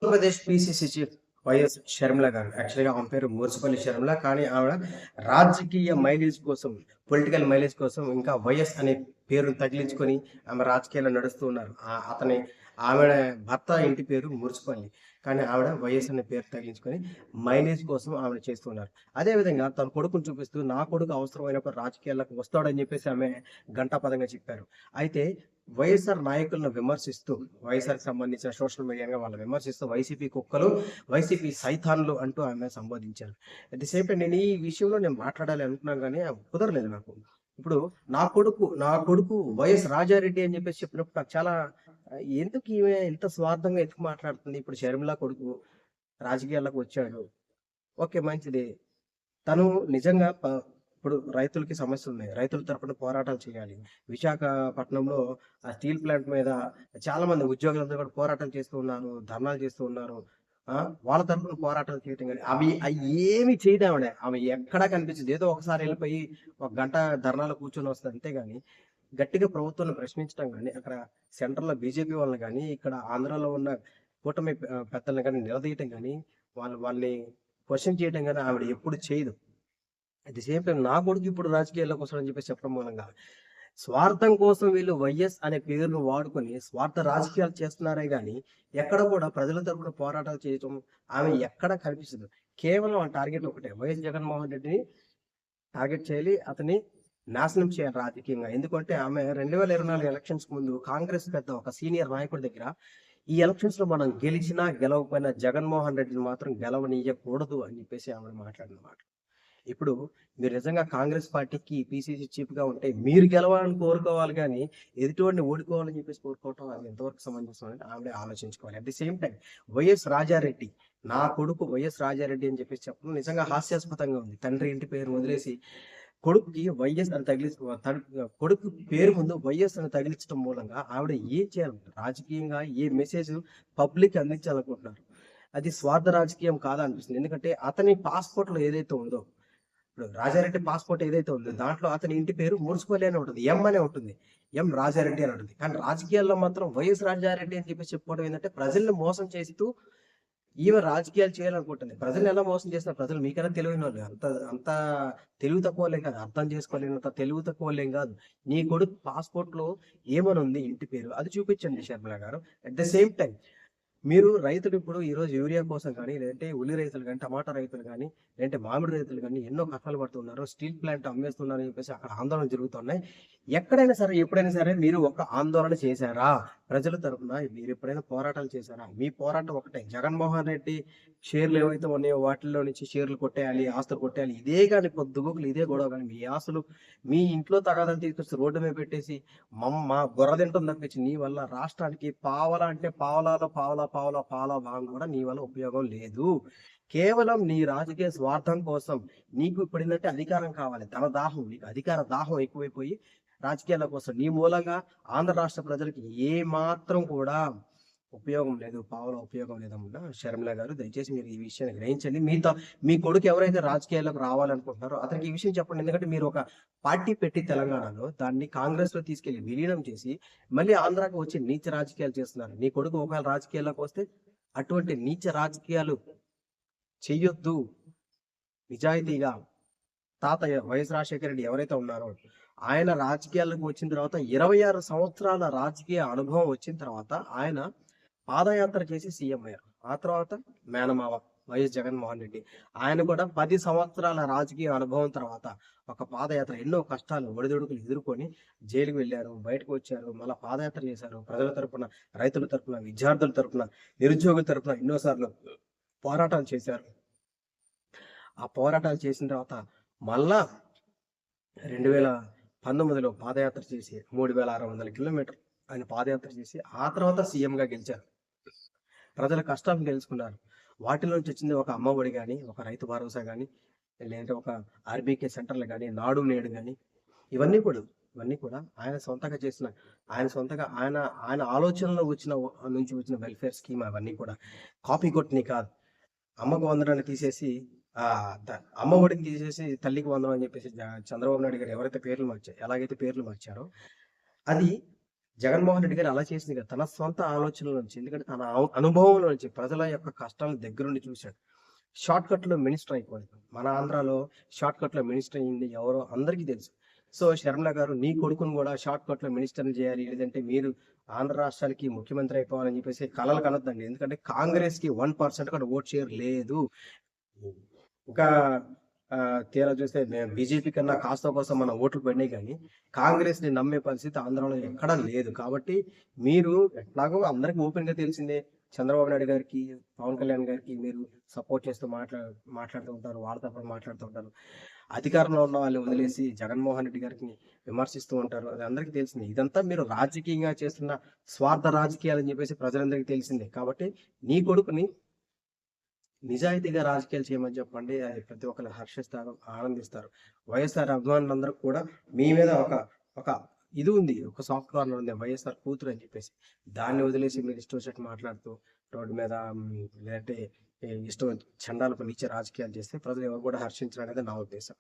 Andhra Pradesh PCC chief YS Sharmila గారు. యాక్చువల్‌గా ఆమె పేరు మూర్సిపల్లి షర్మిల. కానీ ఆవిడ రాజకీయ మైలేజ్ కోసం, పొలిటికల్ మైలేజ్ కోసం ఇంకా వైఎస్ అనే పేరుని తగిలించుకొని ఆమె రాజకీయాల్లో నడుస్తూ ఉన్నారు. ఆవిడ భర్త ఇంటి పేరు మూర్సిపల్లి. కానీ ఆవిడ వైఎస్ అనే పేరు తగిలించుకొని మైలేజ్ కోసం ఆవిడ చేస్తూ ఉన్నారు. అదే విధంగా తన కొడుకుని చూపిస్తూ నా కొడుకు అవసరమైనప్పుడు రాజకీయాల్లోకి వస్తాడని చెప్పేసి ఆమె ఘంటాపథంగా చెప్పారు. అయితే వైఎస్ఆర్ నాయకులను విమర్శిస్తూ, వైఎస్ఆర్‌కి సంబంధించిన సోషల్ మీడియాగా వాళ్ళని విమర్శిస్తూ వైసీపీ కుక్కలు, వైసీపీ సైతాన్లు అంటూ ఆమె సంబోధించారు. అట్ ది సేమ్ టైమ్ నేను ఈ విషయంలో మాట్లాడాలి అనుకున్నాను గానీ కుదరలేదు నాకు. ఇప్పుడు నా కొడుకు వైఎస్ రాజారెడ్డి అని చెప్పేసి చెప్పినప్పుడు నాకు చాలా ఎందుకు ఈమె ఇంత స్వార్థంగా ఎందుకు మాట్లాడుతుంది? ఇప్పుడు షర్మిల కొడుకు రాజకీయాల్లోకి వచ్చాడు. ఓకే, మంచిది. తను నిజంగా ఇప్పుడు రైతులకి సమస్యలున్నాయి. రైతుల తరపున పోరాటాలు చేయాలి. విశాఖపట్నంలో ఆ స్టీల్ ప్లాంట్ మీద చాలా మంది ఉద్యోగులందరూ కూడా పోరాటాలు చేస్తూ ఉన్నారు. ధర్నాలు చేస్తూ ఉన్నారు. ఆ! వాళ్ళ తరపున పోరాటాలు చేయటం గాని, అయి ఏమి చేయదావిడ. ఆమె ఎక్కడా కనిపించదు. ఏదో ఒకసారి ఎళ్ళిపోయి ఒక గంట ధర్నాలో కూర్చొని వస్తది. అంతేగాని గట్టిగా ప్రభుత్వాన్ని ప్రశ్నించడం గాని, అక్కడ సెంట్రల్‌లో బీజేపీ వాళ్ళని గాని, ఇక్కడ ఆంధ్రాలో ఉన్న కూటమి పెద్దల్ని గాని నిలదీయటం గాని, వాళ్ళని క్వెషన్ చేయటం గాని ఆవిడ ఎప్పుడు చేయదు. అట్ ది సేమ్ టైమ్ నా కొడుకు ఇప్పుడు రాజకీయాల్లోకి వస్తాడని చెప్పేసి చెప్పడం మూలంగా స్వార్థం కోసం వీళ్ళు వైఎస్ అనే పేరును వాడుకొని స్వార్థ రాజకీయాలు చేస్తున్నారే గాని ఎక్కడ కూడా ప్రజల తరపున పోరాటాలు చేయటం ఆమె ఎక్కడ కనిపించదు. కేవలం ఆ టార్గెట్ ఒకటే, వైఎస్ జగన్మోహన్ రెడ్డిని టార్గెట్ చేయాలి, అతని నాశనం చేయాలి రాజకీయంగా. ఎందుకంటే ఆమె 2024 ఎలక్షన్స్ ముందు కాంగ్రెస్ పెద్ద ఒక సీనియర్ నాయకుడి దగ్గర ఈ ఎలక్షన్స్ లో మనం గెలిచినా గెలవకపోయినా జగన్మోహన్ రెడ్డిని మాత్రం గెలవనీయకూడదు అని చెప్పేసి ఆమె మాట్లాడిన మాట. ఇప్పుడు మీరు నిజంగా కాంగ్రెస్ పార్టీకి పీసీసీ చీఫ్‌గా ఉంటే మీరు గెలవాలని కోరుకోవాలి గానీ, ఎదుటివాడిని ఓడిపోవాలని చెప్పేసి కోరుకోవటం అది ఎంతవరకు సమంజసం అని ఆవిడే ఆలోచించుకోవాలి. At the same time YS Rajareddy, నా కొడుకు వైఎస్ రాజారెడ్డి అని చెప్పేసి చెప్పడం నిజంగా హాస్యాస్పదంగా ఉంది. తండ్రి ఇంటి పేరు వదిలేసి కొడుకుకి వైఎస్ అని కొడుకు పేరు ముందు వైఎస్ అని తగిలించడం మూలంగా ఆవిడ ఏం చేయాలనుకుంటారు? రాజకీయంగా ఏ మెసేజ్ పబ్లిక్‌కి అందించాలనుకుంటున్నారు? అది స్వార్థ రాజకీయం కాదా అనిపిస్తుంది. ఎందుకంటే అతని పాస్‌పోర్ట్‌లో ఏదైతే ఉందో, ఇప్పుడు రాజారెడ్డి పాస్‌పోర్ట్ ఏదైతే ఉందో దాంట్లో అతని ఇంటి పేరు మున్సిపల్ అనే ఉంటుంది. ఎం అనే ఉంటుంది. ఎం రాజారెడ్డి అని ఉంటుంది. కానీ రాజకీయాల్లో మాత్రం వైఎస్ రాజారెడ్డి అని చెప్పేసి చెప్పుకోవడం ఏందంటే ప్రజల్ని మోసం చేస్తూ ఈమె రాజకీయాలు చేయాలనుకుంటుంది. ప్రజల్ని ఎలా మోసం చేస్తున్నారు? ప్రజలు మీకన్నా తెలివైనోళ్ళు. అంత అంత తెలివి తక్కువోళ్ళేం కాదు. అర్థం చేసుకోలేనంత తెలివి తక్కువోళ్ళేం కాదు. నీ కొడుకు పాస్‌పోర్ట్‌లో ఏమనుంది ఇంటి పేరు అది చూపించండి షర్మిల గారు. అట్ ద సేమ్ టైమ్ మీరు రైతులు ఇప్పుడు ఈరోజు యూరియా కోసం కానీ, లేదంటే ఉల్లి రైతులు గానీ, టమాటా రైతులు గానీ, లేదంటే మామిడి రైతులు గానీ ఎన్నో కష్టాలు పడుతున్నారు. స్టీల్ ప్లాంట్ అమ్మేస్తున్నారని చెప్పేసి అక్కడ ఆందోళనలు జరుగుతున్నాయి. ఎక్కడైనా సరే, ఎప్పుడైనా సరే మీరు ఒక ఆందోళన చేశారా? ప్రజల తరపున మీరెప్పుడైనా పోరాటాలు చేశారా? మీ పోరాటం ఒకటే. జగన్మోహన్ రెడ్డి షేర్లు ఏవైతే ఉన్నాయో వాటిల్లో నుంచి షేర్లు కొట్టేయాలి, ఆస్తులు కొట్టేయాలి. ఇదే గాని పొద్దుగూకులు ఇదే గొడవ గాని మీ ఆస్తులు మీ ఇంట్లో తగాదాలు తీసుకొచ్చి రోడ్డు మీద పెట్టేసి మా బుర్ర తింటుంది తప్పించి నీ వల్ల రాష్ట్రానికి పావలా అంటే పావలాలో పావలా భాగం కూడా నీ వల్ల ఉపయోగం లేదు. కేవలం నీ రాజకీయ స్వార్థం కోసం నీకు ఇప్పుడేందంటే అధికారం కావాలి. ధన దాహం, నీకు అధికార దాహం ఎక్కువైపోయి రాజకీయాల కోసం నీ మూలంగా ఆంధ్ర రాష్ట్ర ప్రజలకి ఏ మాత్రం కూడా ఉపయోగం లేదు. పావలా ఉపయోగం లేదమ్మా షర్మిల గారు. దయచేసి మీరు ఈ విషయాన్ని గ్రహించండి. మీ కొడుకు ఎవరైతే రాజకీయాల్లోకి రావాలనుకుంటున్నారో అతనికి ఈ విషయం చెప్పండి. ఎందుకంటే మీరు ఒక పార్టీ పెట్టి తెలంగాణలో దాన్ని కాంగ్రెస్‌లో తీసుకెళ్ళి విలీనం చేసి మళ్ళీ ఆంధ్రాకి వచ్చి నీచ రాజకీయాలు చేస్తున్నారు. నీ కొడుకు ఒకవేళ రాజకీయాల్లోకి వస్తే అటువంటి నీచ రాజకీయాలు చెయ్యొద్దు. నిజాయితీగా తాతయ్య వైఎస్ రాజశేఖర రెడ్డి ఎవరైతే ఉన్నారో ఆయన రాజకీయాల్లోకి వచ్చిన తర్వాత 26 సంవత్సరాల రాజకీయ అనుభవం వచ్చిన తర్వాత ఆయన పాదయాత్ర చేసి సీఎం అయ్యారు. ఆ తర్వాత మేనమావ వైఎస్ జగన్మోహన్ రెడ్డి ఆయన కూడా 10 సంవత్సరాల రాజకీయ అనుభవం తర్వాత ఒక పాదయాత్ర ఎన్నో కష్టాలు ఒడిదుడుకులు ఎదుర్కొని జైలుకి వెళ్ళారు, బయటకు వచ్చారు, మళ్ళీ పాదయాత్ర చేశారు. ప్రజల తరపున, రైతుల తరపున, విద్యార్థుల తరపున, నిరుద్యోగుల తరపున ఎన్నోసార్లు పోరాటాలు చేశారు. ఆ పోరాటాలు చేసిన తర్వాత మళ్ళా 2019లో పాదయాత్ర చేసి 3600 కిలోమీటర్లు ఆయన పాదయాత్ర చేసి ఆ తర్వాత సీఎంగా గెలిచారు. ప్రజల కష్టాలను తెలుసుకున్నారు. వాటిలో నుంచి వచ్చింది ఒక అమ్మఒడి గాని, ఒక రైతు భరోసా గాని, లేదంటే ఒక ఆర్బీకే సెంటర్లు గాని, నాడు నేడు గాని ఇవన్నీ కూడా ఆయన సొంతంగా చేసిన ఆయన సొంతంగా ఆయన ఆయన ఆలోచనలో వచ్చిన వెల్ఫేర్ స్కీమ్ అవన్నీ కూడా కాపీ కొట్టినయి కాదు. అమ్మకు వందనాన్ని తీసేసి అమ్మ ఒడిని తీసేసి తల్లికి వందనం అని చెప్పేసి చంద్రబాబు నాయుడు గారు ఎలాగైతే పేర్లు మార్చారో అది జగన్మోహన్ రెడ్డి గారు అలా చేసింది కదా! తన సొంత ఆలోచనల నుంచి, ఎందుకంటే తన అనుభవంలో నుంచి ప్రజల యొక్క కష్టాలను దగ్గరుండి చూసాడు. షార్ట్‌కట్‌లో మినిస్టర్ అయిపోయింది. మన ఆంధ్రాలో షార్ట్‌కట్‌లో మినిస్టర్ అయింది ఎవరో అందరికీ తెలుసు. సో, షర్మిల గారు నీ కొడుకుని గూడా షార్ట్‌కట్‌లో మినిస్టర్‌ని చేయాలి. లేదంటే మీరు ఆంధ్ర రాష్ట్రానికి ముఖ్యమంత్రి అయిపోవాలని చెప్పేసి కలలు కనొద్దండి. ఎందుకంటే కాంగ్రెస్‌కి 1% కూడా ఓట్ షేర్ లేదు. ఇంకా తీరా చూస్తే బీజేపీ కన్నా కాస్తో కోస్తో మన ఓట్లు పడినాయి గానీ, కాంగ్రెస్‌ని నమ్మే పరిస్థితి ఆంధ్రాలో ఎక్కడా లేదు. కాబట్టి మీరు ఎట్లాగో అందరికి ఓపెన్‌గా తెలిసిందే. చంద్రబాబు నాయుడు గారికి, పవన్ కళ్యాణ్ గారికి మీరు సపోర్ట్ చేస్తూ మాట్లాడుతూ ఉంటారు. వాళ్ళ తరపున మాట్లాడుతూ ఉంటారు. అధికారంలో ఉన్న వాళ్ళని వదిలేసి జగన్మోహన్ రెడ్డి గారిని విమర్శిస్తూ ఉంటారు. అది అందరికీ తెలిసిందే. ఇదంతా మీరు రాజకీయంగా చేస్తున్న స్వార్థ రాజకీయాలని చెప్పేసి ప్రజలందరికీ తెలిసిందే. కాబట్టి నీ కొడుకుని నిజాయితీగా రాజకీయాలు చేయమని చెప్పండి. అది ప్రతి ఒక్కరు హర్షిస్తారు, ఆనందిస్తారు. వైఎస్ఆర్ అభిమానులందరూ కూడా మీ మీద ఒక ఇది ఉంది. ఒక సాఫ్ట్ కార్నర్ ఉంది. వైఎస్ఆర్ కూతురు అని చెప్పేసి. దాన్ని వదిలేసి మీరు ఇష్టం వచ్చినట్టు మాట్లాడుతూ రోడ్డు మీద లేదంటే ఇష్టం చండాలపు నీచ రాజకీయాలు చేస్తే ప్రజలు ఎవరు కూడా హర్షించరనేది నా ఉద్దేశం.